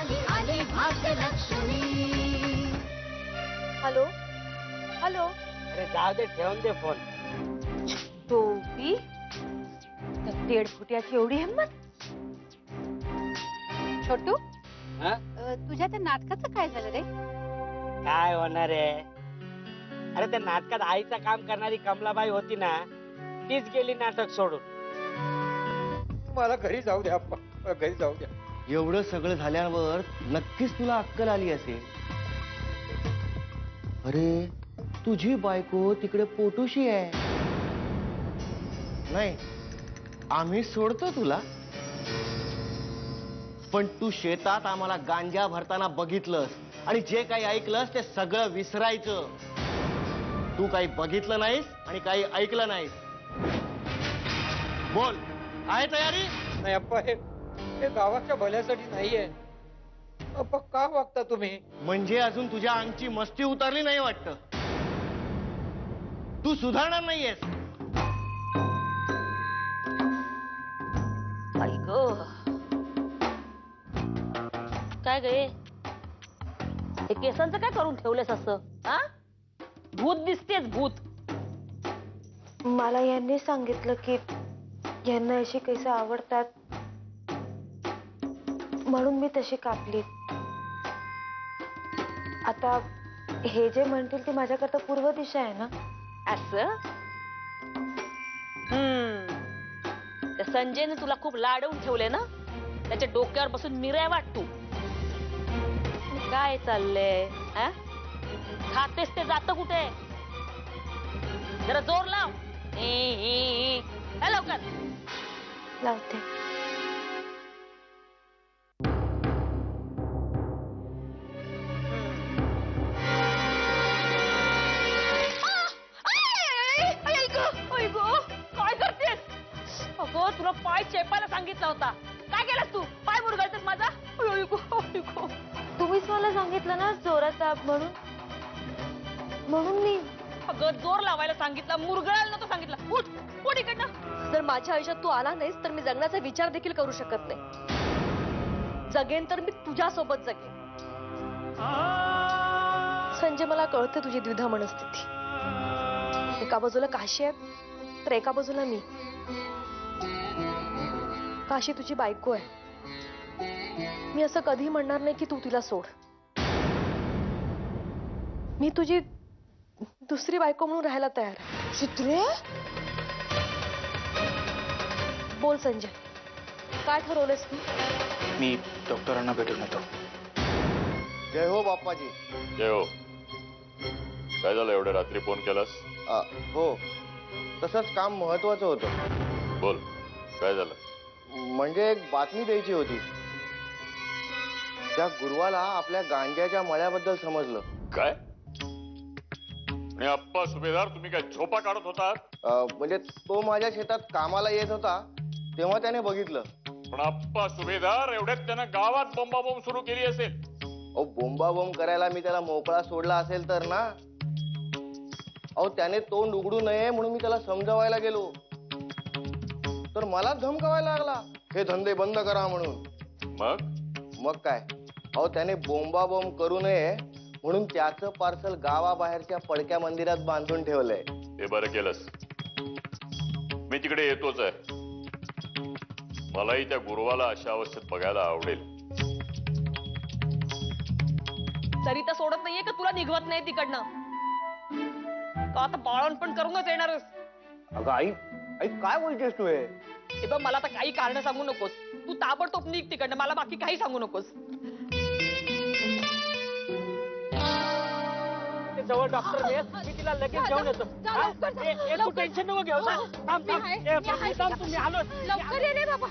आली आली Bhagyalakshmi. Hello hello. अरे जाऊ दे, ठेवून दे फोन. टोपी डेढ़ फुटियाची एवढी हिंमत. छोटू हा? तुझ्या त्या नाटकाचं काय झालं रे? काय होणार आहे? अरे त्या नाटकात आईचं काम करणारी कमलाबाई होती ना, तीच गेली नाटक सोडून. मला घरी जाऊ द्या अप्पा, मला घरी जाऊ द्या. एवढं सगळं झाल्यावर नक्कीच तुला अक्कल आली असेल. अरे तुझी बायको तिकडे पोटूशी आहे. नाही, आम्ही सोडतो तुला, पण तू शेतात आम्हाला गांजा भरताना बघितलंस आणि जे काही ऐकलंस ते सगळं विसरायचं. तू काही बघितलं नाहीस आणि काही ऐकलं नाहीस. बोल, आहे तयारी? नाही अप्पा, हे गावाच्या भल्यासाठी नाहीये. अप्पा का वागता तुम्ही? म्हणजे अजून तुझ्या अंगची मस्ती उतरली नाही वाटतं. तू सुधारणार नाहीयेस. आई ग, काय गे, हे केसांचं काय करून ठेवलेस असं? हा, भूत दिसतेच भूत. मला यांनी सांगितलं की यांना अशी केस आवडतात, म्हणून मी तशी कापली. आता हे जे म्हणतील ते माझ्याकरता पूर्व दिशा आहे ना. असं त्या संजयने तुला खूप लाडवून ठेवले ना, त्याच्या डोक्यावर बसून मिराय वाटतो. काय चाललंय? हा, खातेस ते जात कुठे? जरा जोर लाव. लवकर लावते. काय करतेस? अगं तुला पाय चेपायला सांगितला होता, काय केलंस तू? पाय मुरगळतेस माझा. तुम्हीच मला सांगितलं ना जोरात दाब म्हणून, म्हणून मी. अगं जोर लावायला सांगितलं, मुरगळायला नव्हतं सांगितलं. उठ उठ इकडनं. जर माझ्या आयुष्यात तू आला नाहीस तर मी जगण्याचा विचार देखील करू शकत नाही. जगेन तर मी तुझ्यासोबत जगेन. संजय, मला कळते तुझी द्विधा मनस्थिती. एका बाजूला काशी आहे तर एका बाजूला मी. काशी तुझी बायको आहे. मी असं कधी म्हणणार नाही की तू तिला सोड. मी तुझी दुसरी बायको म्हणून राहायला तयार आहे. चित्रे, बोल संजय, काय ठरवलंस तू? मी डॉक्टरांना भेटून येतो. जय हो बाप्पाजी. जय हो. काय झालं, एवढ्या रात्री फोन केलास? हो, तसंच काम महत्वाचं होतं. बोल, काय झालं? म्हणजे एक बातमी द्यायची होती. त्या गुरुवाला आपल्या गांजाच्या मळ्याबद्दल समजलं. काय? आणि अप्पा सुभेदार, तुम्ही काय झोपा काढत होतात? म्हणजे तो माझ्या शेतात कामाला येत होता तेव्हा त्याने बघितलं. पण अप्पा सुभेदार, एवढ्यात त्यानं गावात बोंबाबोंब सुरू केली असेल. अहो, बोंबाबोंब करायला मी त्याला मोकळा सोडला असेल तर ना. अहो, त्याने तोंड उघडू नये म्हणून मी त्याला समजावायला गेलो, तर मला धमकावायला लागला, हे धंदे बंद करा म्हणून. मग काय, अहो त्याने बोंबाबोंब करू नये म्हणून त्याचं पार्सल गावाबाहेरच्या पडक्या मंदिरात बांधून ठेवलंय. ते बरं केलंस. मी तिकडे येतोच आहे. मलाही त्या गुरुवाला अशा अवस्थेत बघायला आवडेल. तरी तर सोडत नाहीये का तुला निघवत नाही तिकडनं? का आता बाळण पण करूनच येणारच? अगं आई, आई काय बोलतेस तू? हे बघ, मला आता काही कारण सांगू नकोस. तू ताबडतोब निघ तिकडनं, मला बाकी काही सांगू नकोस. जवळ डॉक्टर मी तिला लगेच घेऊन येतो. तू टेन्शन नको घेऊ. मी आलो. लवकर ये रे बाबा.